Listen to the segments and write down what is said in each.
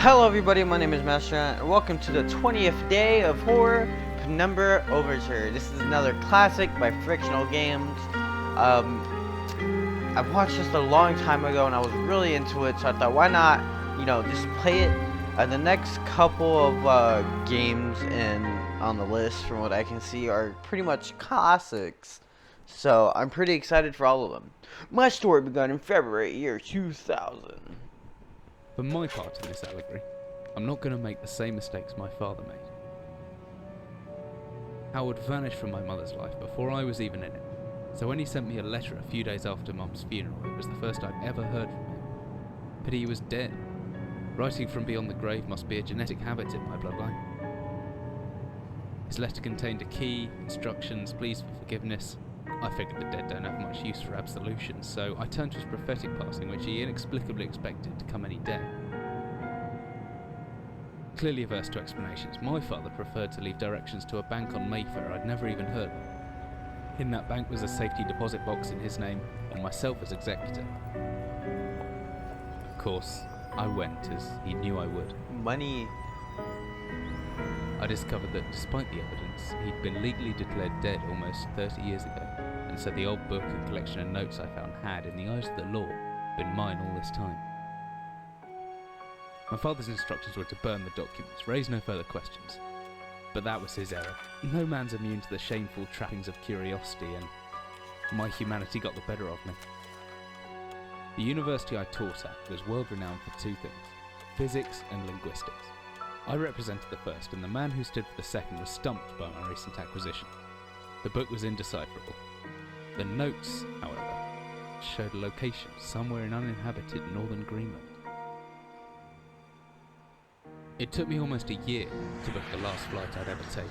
Hello everybody, my name is MasterAnt, and welcome to the 20th day of horror, Penumbra Overture. This is another classic by Frictional Games. I've watched this a long time ago and I was really into it, so I thought why not, just play it. The next couple of games on the list, from what I can see, are pretty much classics. So I'm pretty excited for all of them. My story began in February year 2000. For my part in this allegory, I'm not going to make the same mistakes my father made. Howard vanished from my mother's life before I was even in it, so when he sent me a letter a few days after Mum's funeral, it was the first I'd ever heard from him. Pity he was dead. Writing from beyond the grave must be a genetic habit in my bloodline. His letter contained a key, instructions, pleas for forgiveness. I figured the dead don't have much use for absolution, so I turned to his prophetic passing, which he inexplicably expected to come any day. Clearly averse to explanations, my father preferred to leave directions to a bank on Mayfair I'd never even heard of. In that bank was a safety deposit box in his name, and myself as executor. Of course, I went, as he knew I would. Money. I discovered that despite the evidence, he'd been legally declared dead almost 30 years ago, and so the old book and collection of notes I found had, in the eyes of the law, been mine all this time. My father's instructions were to burn the documents, raise no further questions. But that was his error. No man's immune to the shameful trappings of curiosity, and my humanity got the better of me. The university I taught at was world renowned for two things: physics and linguistics. I represented the first, and the man who stood for the second was stumped by my recent acquisition. The book was indecipherable. The notes, however, showed a location somewhere in uninhabited northern Greenland. It took me almost a year to book the last flight I'd ever take.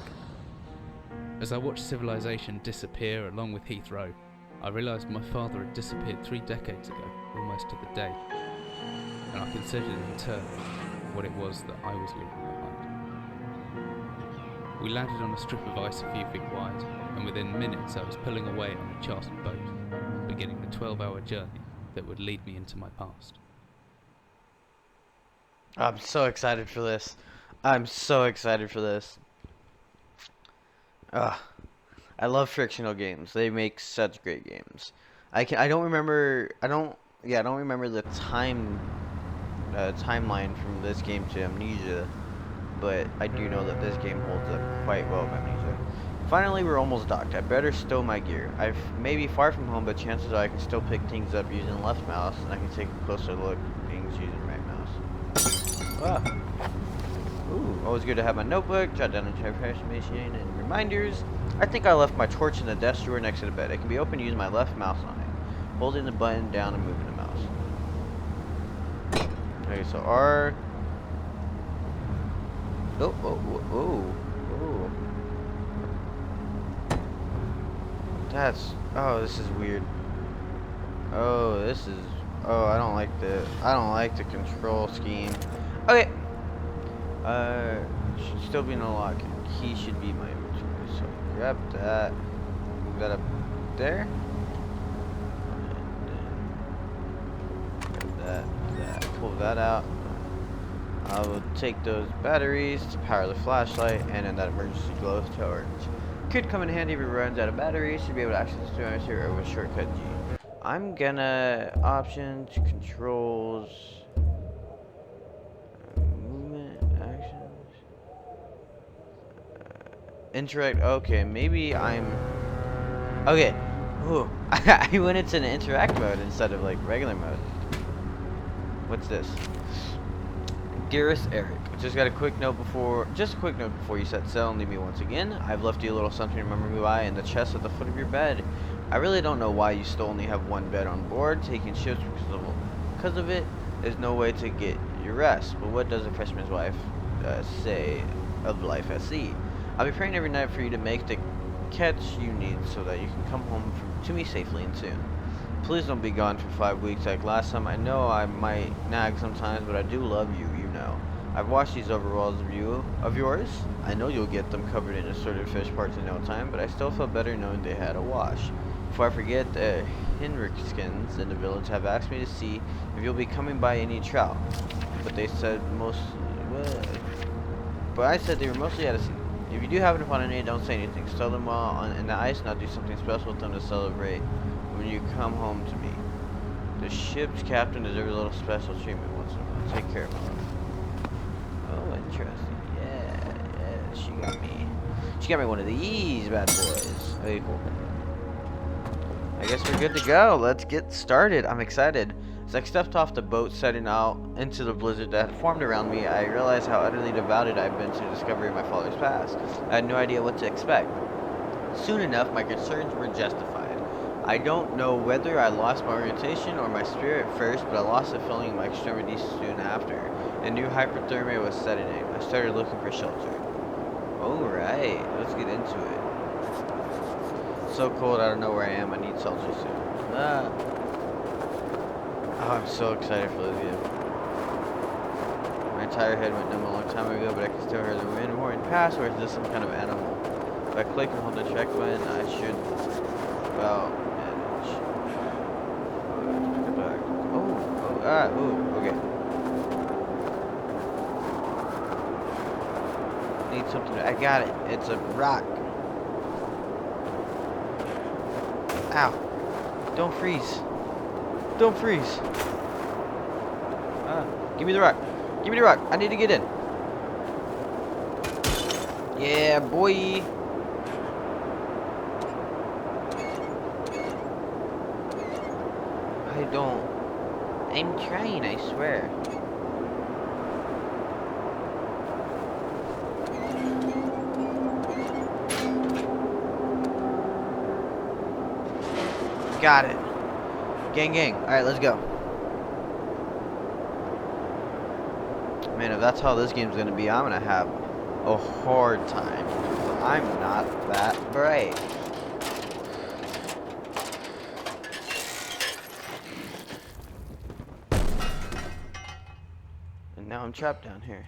As I watched civilization disappear along with Heathrow, I realised my father had disappeared 3 decades ago, almost to the day, and I considered in turn what it was that I was leaving behind. We landed on a strip of ice a few feet wide, and within minutes I was pulling away on a chartered boat, beginning the 12-hour journey that would lead me into my past. I'm so excited for this. I'm so excited for this. I love Frictional Games. They make such great games. I don't remember the timeline from this game to Amnesia, but I do know that this game holds up quite well with Amnesia. Finally, we're almost docked. I better stow my gear. I may be far from home, but chances are I can still pick things up using the left mouse, and I can take a closer look at things using the right mouse. Ooh, always good to have my notebook, jot down information and reminders. I think I left my torch in the desk drawer next to the bed. It can be opened using my left mouse on it, holding the button down and moving the mouse. Okay, so R. This is weird. I don't like the control scheme. Okay. Should still be no lock. Key should be my inventory. So grab that. Move that up there. And then grab that. Pull that out. I will take those batteries to power the flashlight, and then that emergency glow torch. Could come in handy if it runs out of batteries. Should be able to access the atmosphere over shortcut G. I'm gonna options, controls, movement, actions, interact. Okay, maybe I'm. Okay, ooh, I went into an interact mode instead of like regular mode. What's this? Dearest Eric, just a quick note before you set sail and leave me once again. I've left you a little something to remember me by in the chest at the foot of your bed. I really don't know why you still only have one bed on board. Taking shifts because of it, there's no way to get your rest. But what does a freshman's wife say of life at sea? I'll be praying every night for you to make the catch you need so that you can come home to me safely and soon. Please don't be gone for 5 weeks like last time. I know I might nag sometimes, but I do love you, you know. I've washed these overalls of yours. I know you'll get them covered in assorted fish parts in no time, but I still felt better knowing they had a wash. Before I forget, the Henrikskins in the village have asked me to see if you'll be coming by any trout. but they said most. What? But I said they were mostly out of sea. If you do happen upon any, don't say anything. Stow them while in the ice, and I'll do something special with them to celebrate when you come home to me. The ship's captain deserves a little special treatment once in a while. Take care of him. Oh, interesting. Yeah, she got me. She got me one of these bad boys. Okay, cool. I guess we're good to go. Let's get started. I'm excited. As I stepped off the boat, setting out into the blizzard that had formed around me, I realized how utterly devoted I'd been to discovery of my father's past. I had no idea what to expect. Soon enough, my concerns were justified. I don't know whether I lost my orientation or my spirit first, but I lost the feeling in my extremities soon after. And new hypothermia was setting in. I started looking for shelter. Alright, let's get into it. It's so cold, I don't know where I am. I need shelter soon. Oh, I'm so excited for this game. My entire head went numb a long time ago, but I can still hear the wind roaring past, or is this some kind of animal? If I click and hold the track button, I should about manage. Pick it back. Okay. Need something. I got it. It's a rock. Ow. Don't freeze. Don't freeze. Give me the rock. Give me the rock. I need to get in. Yeah, boy. I don't. I'm trying, I swear. Got it. Gang, gang. Alright, let's go. Man, if that's how this game's gonna be, I'm gonna have a hard time. I'm not that brave. And now I'm trapped down here.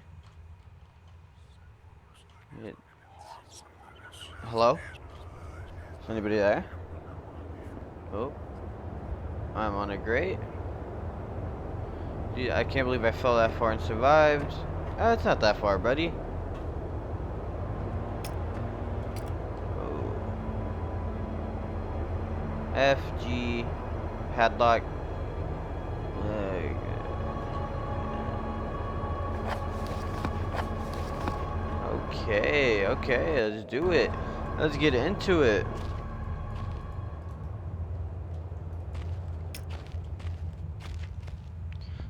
Hello? Is anybody there? Oh. I'm on a grate. Dude, I can't believe I fell that far and survived. It's not that far, buddy. Oh. F, G, padlock. Okay, let's do it. Let's get into it.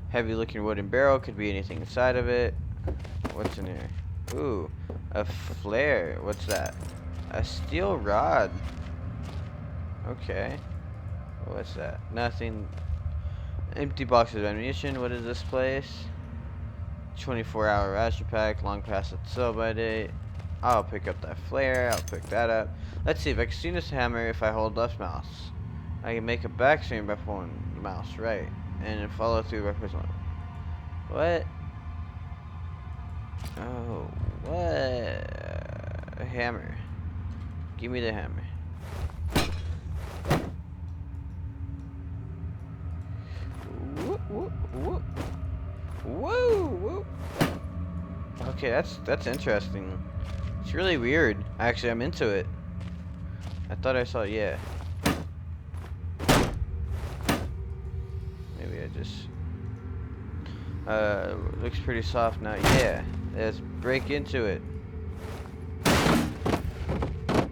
Heavy looking wooden barrel, could be anything inside of it. What's in here? Ooh, a flare. What's that? A steel rod. Okay. What's that? Nothing. Empty box of ammunition. What is this place? 24-hour ration pack, long past its sell-by date. I'll pick up that flare. I'll pick that up. Let's see if I can see this hammer if I hold left mouse. I can make a backswing by pulling the mouse right. And then follow through by pressing. What? Oh, what? A hammer. Give me the hammer. Whoop, whoop, whoop. Whoa, whoop. Okay, that's interesting. It's really weird. Actually, I'm into it. I thought I saw, yeah. Maybe I just looks pretty soft now. Yeah, let's break into it. A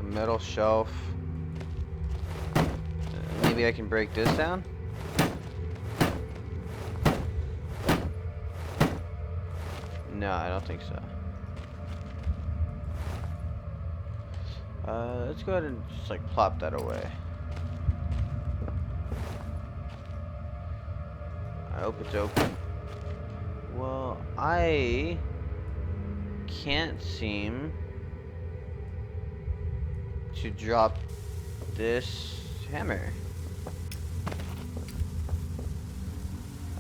metal shelf. Maybe I can break this down. No, I don't think so. Let's go ahead and just like plop that away. I hope it's open. Well, I can't seem to drop this hammer.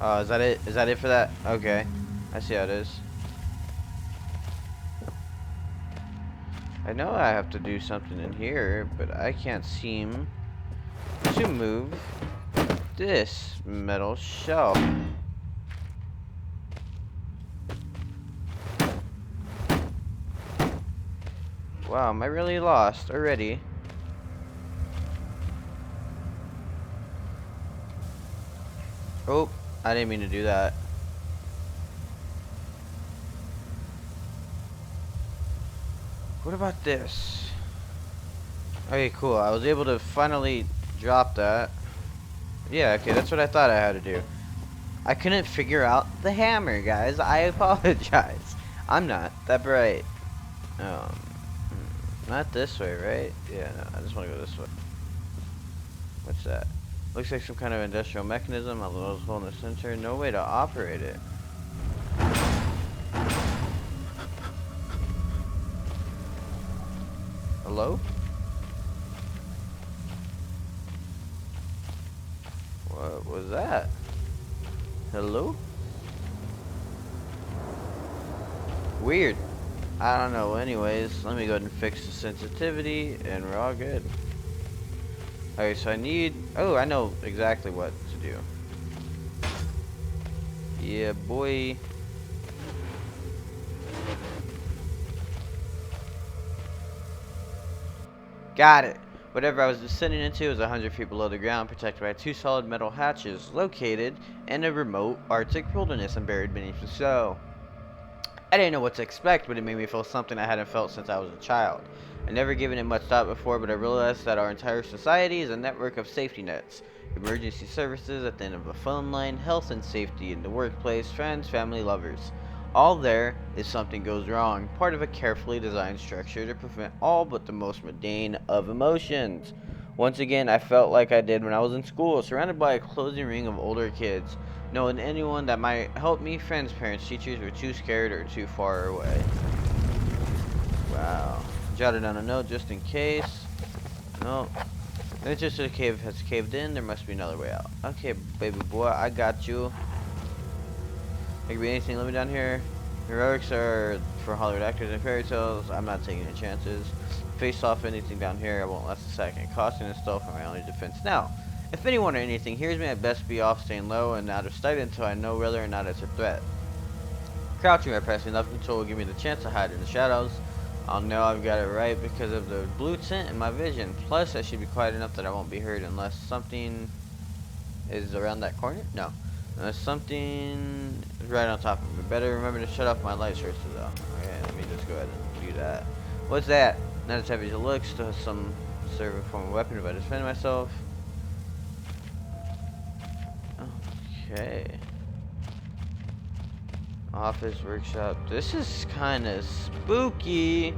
Oh, is that it? Is that it for that? Okay. I see how it is. I know I have to do something in here, but I can't seem to move this metal shelf? Wow, am I really lost already? Oh, I didn't mean to do that. What about this? Okay, cool. I was able to finally drop that. Yeah, okay, that's what I thought I had to do. I couldn't figure out the hammer, guys. I apologize. I'm not that bright. Not this way, right? Yeah, no, I just want to go this way. What's that? Looks like some kind of industrial mechanism. A little hole in the center. No way to operate it. Hello? What was that? Hello? Weird. I don't know. Anyways, let me go ahead and fix the sensitivity, and we're all good. Okay, so I need... Oh, I know exactly what to do. Yeah, boy. Got it. Whatever I was descending into was 100 feet below the ground, protected by 2 solid metal hatches, located in a remote Arctic wilderness and buried beneath the snow. I didn't know what to expect, but it made me feel something I hadn't felt since I was a child. I'd never given it much thought before, but I realized that our entire society is a network of safety nets. Emergency services at the end of a phone line, health and safety in the workplace, friends, family, lovers. All there if something goes wrong, part of a carefully designed structure to prevent all but the most mundane of emotions. Once again, I felt like I did when I was in school, surrounded by a closing ring of older kids. Knowing anyone that might help me, friends, parents, teachers were too scared or too far away. Wow. Jotted down a note just in case. No. The entrance to the cave has caved in. There must be another way out. Okay, baby boy, I got you. There could be anything living down here. Heroics are for Hollywood actors and fairy tales. I'm not taking any chances. Face off anything down here. I won't last a second. Caution and stealth for my only defense. Now, if anyone or anything hears me, I'd best be off, staying low and out of sight until I know whether or not it's a threat. Crouching or pressing left control will give me the chance to hide in the shadows. I'll know I've got it right because of the blue tint in my vision. Plus, I should be quiet enough that I won't be heard unless something is around that corner. No. Unless something is right on top of me. Better remember to shut off my light sources though. Okay, let me just go ahead and do that. What's that? Not as heavy as it looks. Still has some sort of form of weapon if I defend myself. Okay. Office, workshop. This is kind of spooky.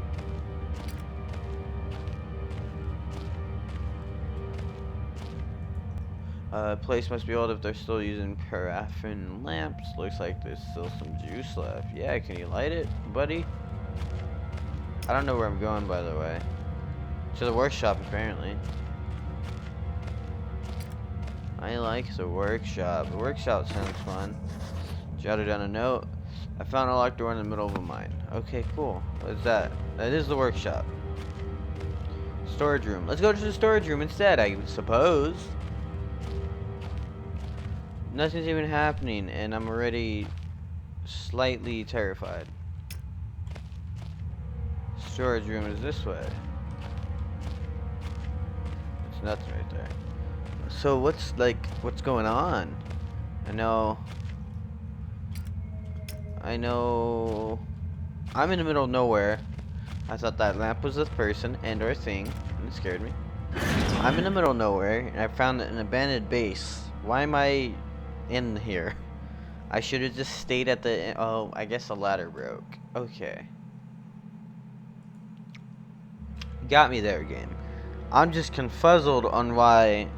Place must be old if they're still using paraffin lamps. Looks like there's still some juice left. Yeah, can you light it, buddy? I don't know where I'm going, by the way. To the workshop, apparently. I like the workshop. The workshop sounds fun. Jotted down a note. I found a locked door in the middle of a mine. Okay, cool. What is that? That is the workshop. Storage room. Let's go to the storage room instead, I suppose. Nothing's even happening, and I'm already slightly terrified. Storage room is this way. It's nothing right there. So what's going on? I know I'm in the middle of nowhere. I thought that lamp was this person and or thing, and it scared me. I'm in the middle of nowhere, and I found an abandoned base. Why am I in here? I should have just stayed at the... Oh, I guess the ladder broke. Okay. Got me there, game. I'm just confuzzled on why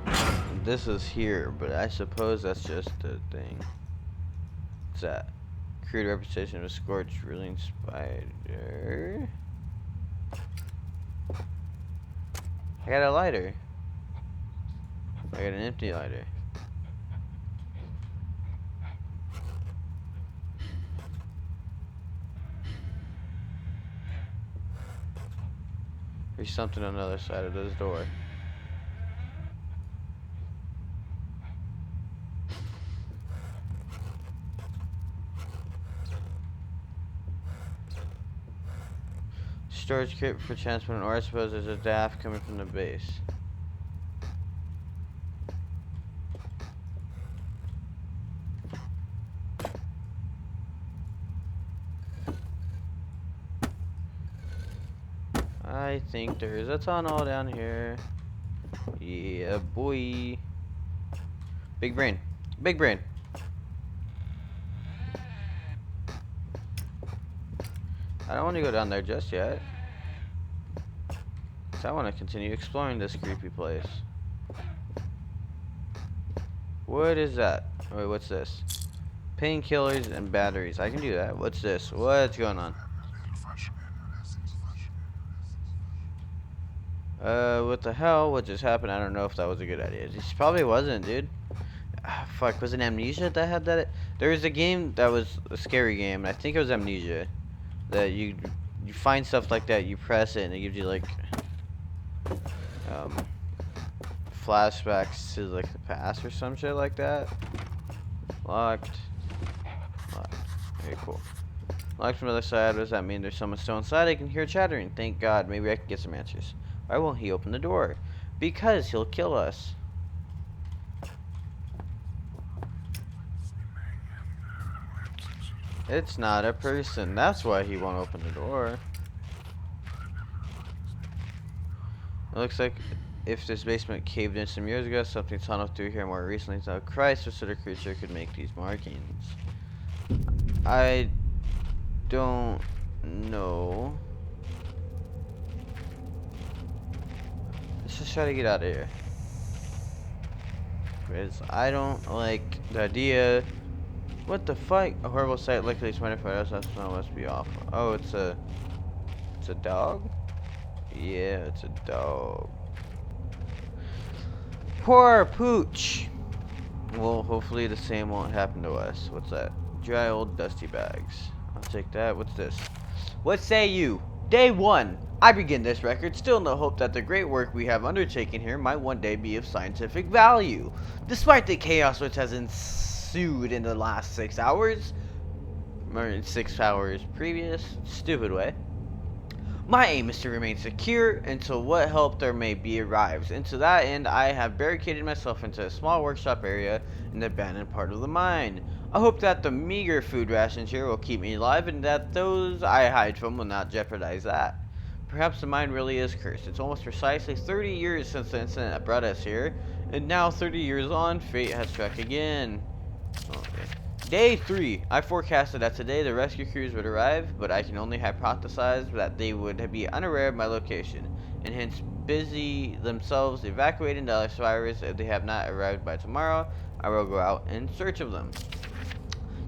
this is here, but I suppose that's just the thing. What's that? Crude representation of a scorched ruling spider. I got a lighter. I got an empty lighter. There's something on the other side of this door. storage crate for transport, or I suppose there's a draft coming from the base. I think there's a tunnel down here. Yeah, boy. Big brain. Big brain. I don't want to go down there just yet. I want to continue exploring this creepy place. What is that? Wait, what's this? Painkillers and batteries. I can do that. What's this? What's going on? What the hell? What just happened? I don't know if that was a good idea. It probably wasn't, dude. Ah, fuck, was it Amnesia that had that? There was a game that was a scary game. I think it was Amnesia. That you find stuff like that, you press it, and it gives you like flashbacks to like the past or some shit like that. Locked. Locked. Very cool. Locked from the other side. What does that mean? There's someone still inside. I can hear chattering. Thank God. Maybe I can get some answers. Why won't he open the door? Because he'll kill us. It's not a person. That's why he won't open the door. It looks like if this basement caved in some years ago, something tunneled through here more recently. So Christ, what sort of creature could make these markings? I don't know. Let's just try to get out of here. Because I don't like the idea. What the fuck? A horrible sight. Luckily, 24 hours. That smell must be awful. Oh, it's a dog? Yeah, it's a dog. Poor Pooch. Well, hopefully the same won't happen to us. What's that? Dry old dusty bags. I'll take that. What's this? What say you? Day 1. I begin this record still in the hope that the great work we have undertaken here might one day be of scientific value. Despite the chaos which has ensued in the last 6 hours, or 6 hours previous, stupid way. My aim is to remain secure until what help there may be arrives, and to that end I have barricaded myself into a small workshop area in the abandoned part of the mine. I hope that the meager food rations here will keep me alive, and that those I hide from will not jeopardize that. Perhaps the mine really is cursed. It's almost precisely 30 years since the incident that brought us here, and now 30 years on, fate has struck again. Okay. Day 3. I forecasted that today the rescue crews would arrive, but I can only hypothesize that they would be unaware of my location, and hence busy themselves evacuating the other survivors. If they have not arrived by tomorrow, I will go out in search of them.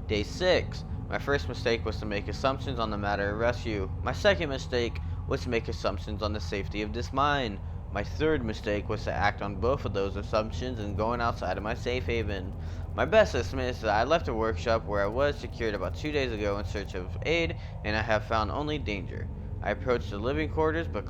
Day 6. My first mistake was to make assumptions on the matter of rescue. My second mistake was to make assumptions on the safety of this mine. My third mistake was to act on both of those assumptions and going outside of my safe haven. My best estimate is that I left a workshop where I was secured about 2 days ago in search of aid, and I have found only danger. I approached the living quarters, but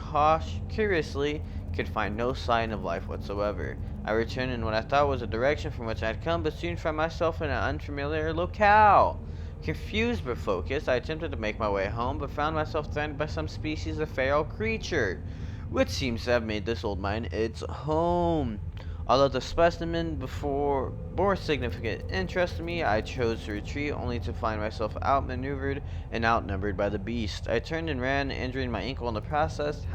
curiously could find no sign of life whatsoever. I returned in what I thought was a direction from which I had come, but soon found myself in an unfamiliar locale. Confused but focused, I attempted to make my way home, but found myself threatened by some species of feral creature, which seems to have made this old mine its home. Although the specimen bore significant interest to me, I chose to retreat, only to find myself outmaneuvered and outnumbered by the beast. I turned and ran, injuring my ankle in the process,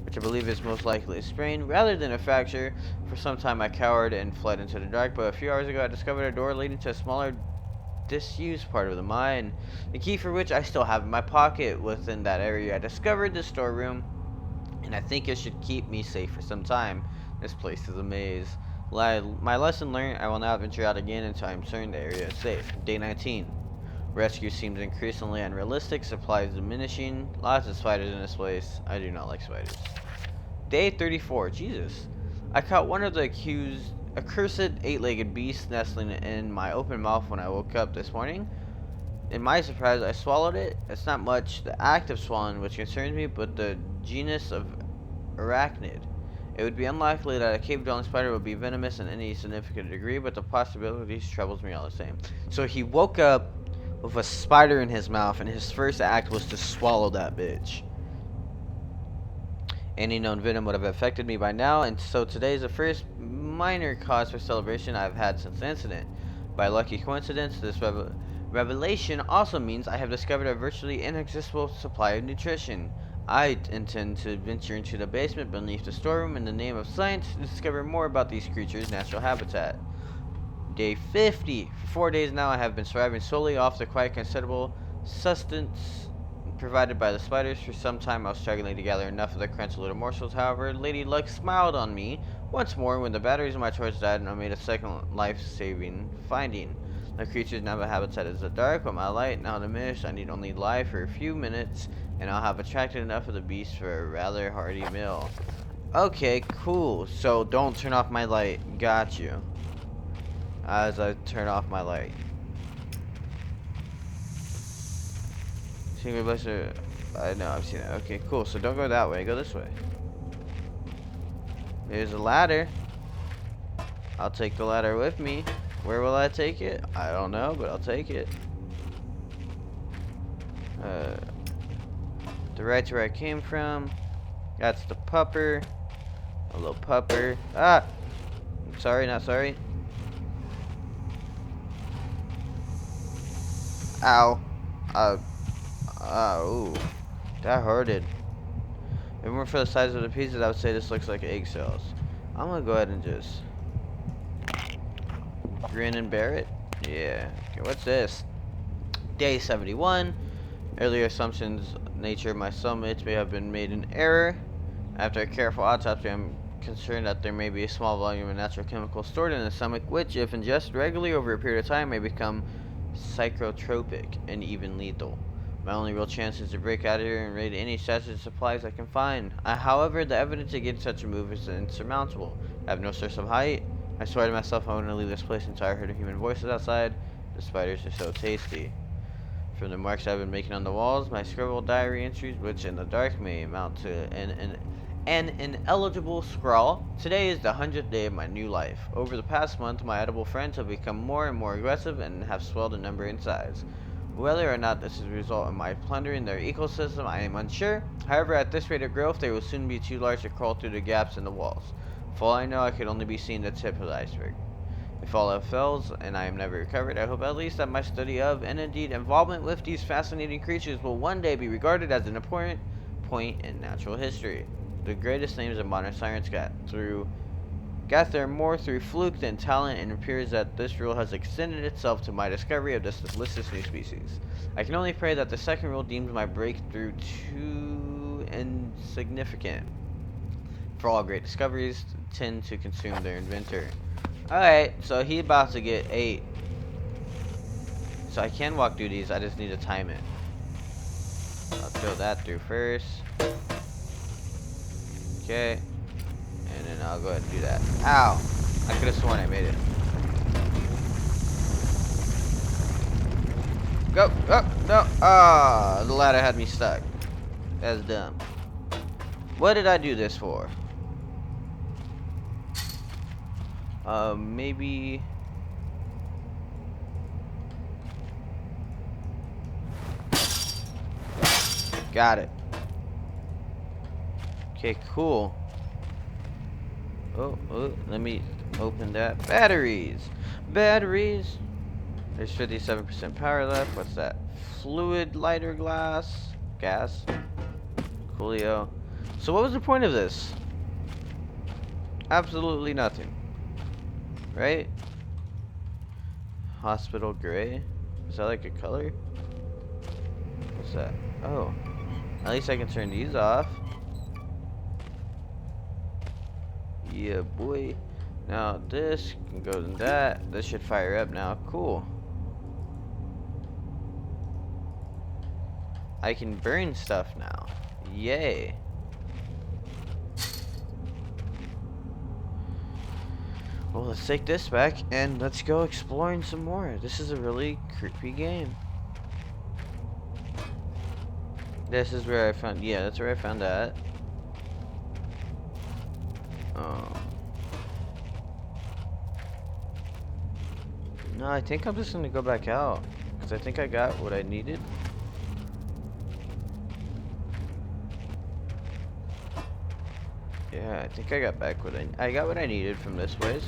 which I believe is most likely a sprain, rather than a fracture. For some time I cowered and fled into the dark, but a few hours ago I discovered a door leading to a smaller, disused part of the mine, the key for which I still have in my pocket. Within that area I discovered the storeroom, and I think it should keep me safe for some time. This place is a maze. My lesson learned, I will not venture out again until I am certain the area is safe. Day 19. Rescue seems increasingly unrealistic, supplies diminishing, lots of spiders in this place. I do not like spiders. Day 34. Jesus. I caught one of the accursed 8-legged beasts nestling in my open mouth when I woke up this morning. In my surprise, I swallowed it. It's not much the act of swallowing which concerns me, but the genus of arachnid. It would be unlikely that a cave-dwelling spider would be venomous in any significant degree, but the possibility troubles me all the same. So he woke up with a spider in his mouth, and his first act was to swallow that bitch. Any known venom would have affected me by now, and so today is the first minor cause for celebration I've had since the incident. By lucky coincidence, this revelation also means I have discovered a virtually inaccessible supply of nutrition. I intend to venture into the basement beneath the storeroom in the name of science to discover more about these creatures' natural habitat. Day 50. For 4 days now, I have been surviving solely off the quite considerable sustenance provided by the spiders. For some time, I was struggling to gather enough of the crunchy little morsels. However, Lady Luck smiled on me once more when the batteries in my torch died, and I made a second life-saving finding. The creature's natural habitat is the dark, but my light now diminished. I need only lie for a few minutes, and I'll have attracted enough of the beast for a rather hearty meal. Okay, cool. So don't turn off my light. Got you. As I turn off my light. Single blaster. I know, I've seen it. Okay, cool. So don't go that way. Go this way. There's a ladder. I'll take the ladder with me. Where will I take it? I don't know, but I'll take it. The right to where I came from. That's the pupper. A little pupper. Ah! Sorry, not sorry. Ow. Ooh. That hurted. If it weren't for the size of the pieces, I would say this looks like eggshells. I'm gonna go ahead and just grin and bear it. Yeah. Okay, what's this? Day 71. Earlier assumptions, nature of my stomach may have been made in error. After a careful autopsy, I'm concerned that there may be a small volume of natural chemicals stored in the stomach, which, if ingested regularly over a period of time, may become psychotropic and even lethal. My only real chance is to break out of here and raid any stashes of supplies I can find. However, the evidence against such a move is insurmountable. I have no source of height. I swear to myself I want to leave this place until I heard of human voices outside. The spiders are so tasty. From the marks I've been making on the walls, my scribbled diary entries, which in the dark may amount to an ineligible scrawl. Today is the 100th day of my new life. Over the past month, my edible friends have become more and more aggressive and have swelled in number and size. Whether or not this is a result of my plundering their ecosystem, I am unsure. However, at this rate of growth, they will soon be too large to crawl through the gaps in the walls. For all I know, I could only be seen the tip of the iceberg. If all else fails, and I am never recovered, I hope at least that my study of, and indeed involvement with these fascinating creatures, will one day be regarded as an important point in natural history. The greatest names of modern science got there more through fluke than talent, and it appears that this rule has extended itself to my discovery of this delicious new species. I can only pray that the second rule deems my breakthrough too insignificant, for all great discoveries tend to consume their inventor. Alright, so he about to get 8. So I can walk through these, I just need to time it. I'll throw that through first. Okay. And then I'll go ahead and do that. Ow! I could have sworn I made it. Go! Oh! No! Ah! The ladder had me stuck. That's dumb. What did I do this for? Maybe... Got it. Okay, cool. Oh, let me open that. Batteries! Batteries! There's 57% power left. What's that? Fluid lighter glass? Gas? Coolio. So what was the point of this? Absolutely nothing. Right? Hospital gray? Is that like a color? What's that? Oh. At least I can turn these off. Yeah, boy. Now this can go in that. This should fire up now. Cool. I can burn stuff now. Yay. Well, let's take this back and let's go exploring some more. This is a really creepy game. This is where I found, yeah, that's where I found that. No, I think I'm just gonna go back out because I think I got what I needed. Yeah, I think I got back what I got what I needed from this place.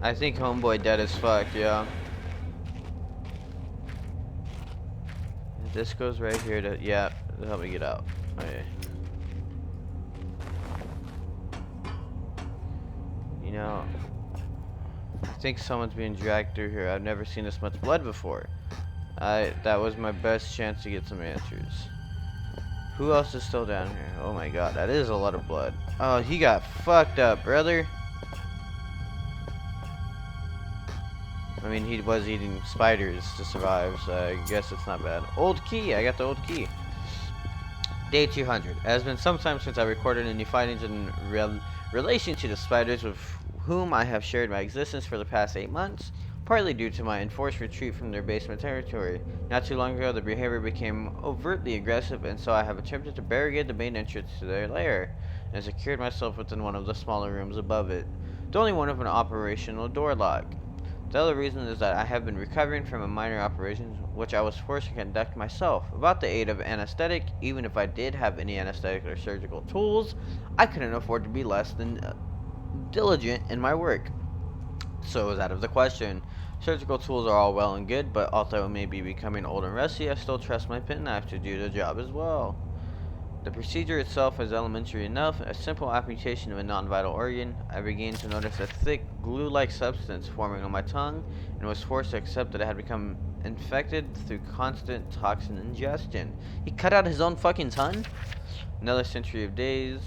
I think homeboy dead as fuck, yeah. This goes right here to, yeah, to help me get out. Okay. You know, I think someone's being dragged through here. I've never seen this much blood before. That was my best chance to get some answers. Who else is still down here? Oh my god, that is a lot of blood. Oh, he got fucked up, brother. I mean, he was eating spiders to survive, so I guess it's not bad. Old key, I got the old key. Day 200. It has been some time since I recorded any findings in relation to the spiders with whom I have shared my existence for the past 8 months, partly due to my enforced retreat from their basement territory. Not too long ago, the behavior became overtly aggressive, and so I have attempted to barricade the main entrance to their lair, and secured myself within one of the smaller rooms above it. The only one with an operational door lock. The other reason is that I have been recovering from a minor operation which I was forced to conduct myself. Without the aid of anesthetic, even if I did have any anesthetic or surgical tools, I couldn't afford to be less than diligent in my work. So it was out of the question. Surgical tools are all well and good, but although I may be becoming old and rusty, I still trust my penknife to do the job as well. The procedure itself is elementary enough, a simple amputation of a non-vital organ. I began to notice a thick, glue-like substance forming on my tongue, and was forced to accept that it had become infected through constant toxin ingestion. He cut out his own fucking tongue? Another century of days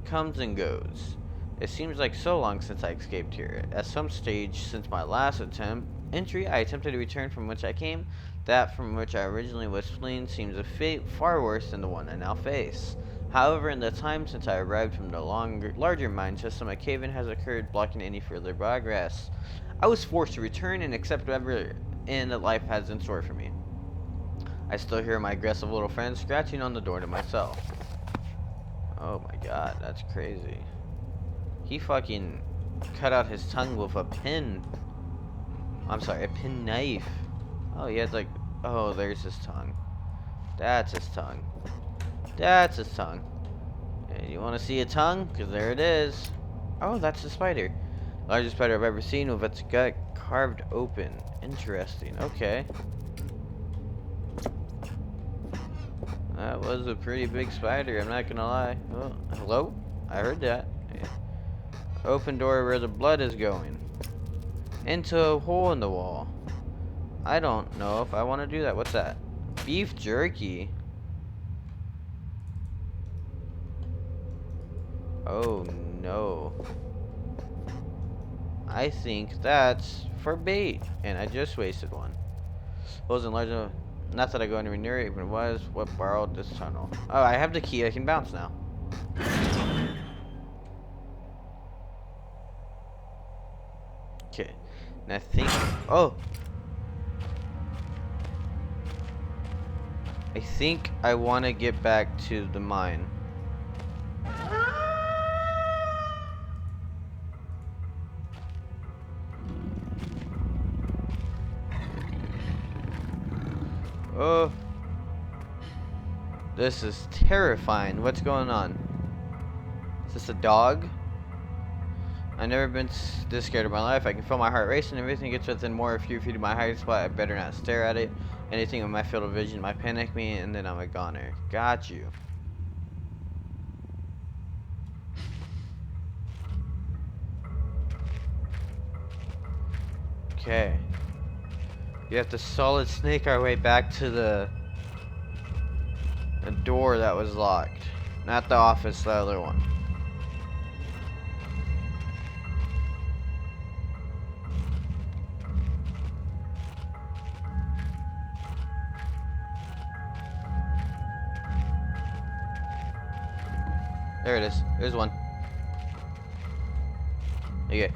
comes and goes. It seems like so long since I escaped here. At some stage since my last entry, I attempted to return from which I came. That from which I originally was fleeing seems a fate far worse than the one I now face. However, in the time since I arrived from the larger mine system, a cave-in has occurred, blocking any further progress. I was forced to return and accept whatever end that life has in store for me. I still hear my aggressive little friend scratching on the door to myself. Oh my god, that's crazy. He fucking cut out his tongue with a pen. I'm sorry, a pen knife. Oh, he has like, oh, there's his tongue. That's his tongue. That's his tongue. Hey, you want to see a tongue? Because there it is. Oh, that's the spider. Largest spider I've ever seen with its gut carved open. Interesting. Okay. That was a pretty big spider, I'm not gonna lie. Oh, hello? I heard that. Yeah. Open door where the blood is going. Into a hole in the wall. I don't know if I want to do that. What's that? Beef jerky. Oh no. I think that's for bait. And I just wasted one. Wasn't large enough. Not that I go anywhere near it, even was what borrowed this tunnel. Oh, I have the key. I can bounce now. Okay. And I think. Oh! I think I want to get back to the mine. Oh. This is terrifying. What's going on? Is this a dog? I've never been this scared in my life. I can feel my heart racing. Everything gets within more of a few feet of my hiding spot. I better not stare at it. Anything in my field of vision might panic me, and then I'm a goner. Got you. Okay. You have to solid snake our way back to the door that was locked. Not the office, the other one. There it is. There's one. Okay.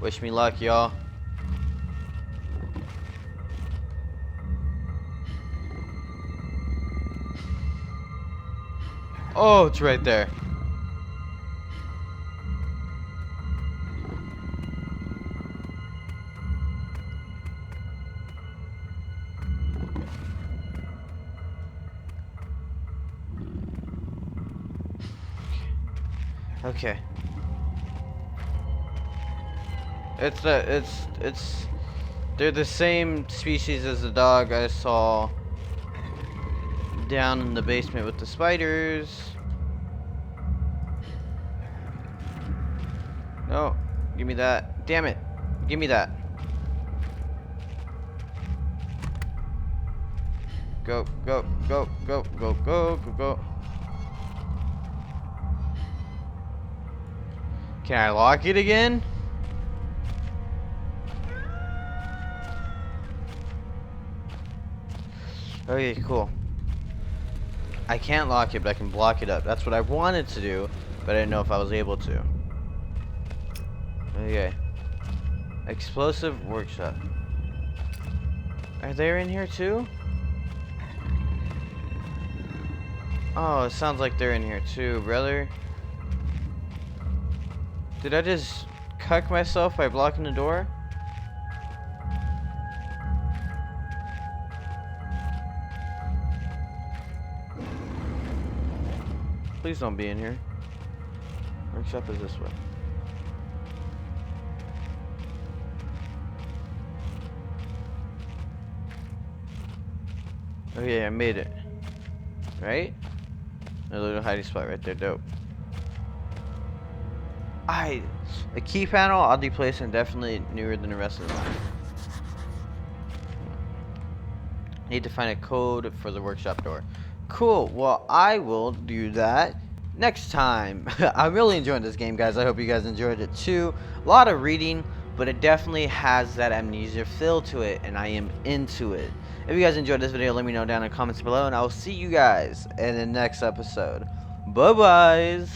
Wish me luck, y'all. Oh, it's right there. Okay. They're the same species as the dog I saw down in the basement with the spiders. No, give me that. Damn it. Give me that. Go, go, go, go, go, go, go, go. Can I lock it again? Okay, cool. I can't lock it, but I can block it up. That's what I wanted to do, but I didn't know if I was able to. Okay. Explosive workshop. Are they in here too? Oh, it sounds like they're in here too, brother. Did I just cuck myself by blocking the door? Please don't be in here. Workshop is this way. Okay, I made it. Right? A little hiding spot right there, dope. A key panel, oddly placed, and definitely newer than the rest of them. Need to find a code for the workshop door. Cool, well, I will do that next time. I'm really enjoying this game, guys. I hope you guys enjoyed it too. A lot of reading, but it definitely has that amnesia feel to it, and I am into it. If you guys enjoyed this video, let me know down in the comments below, and I will see you guys in the next episode. Bye-byes.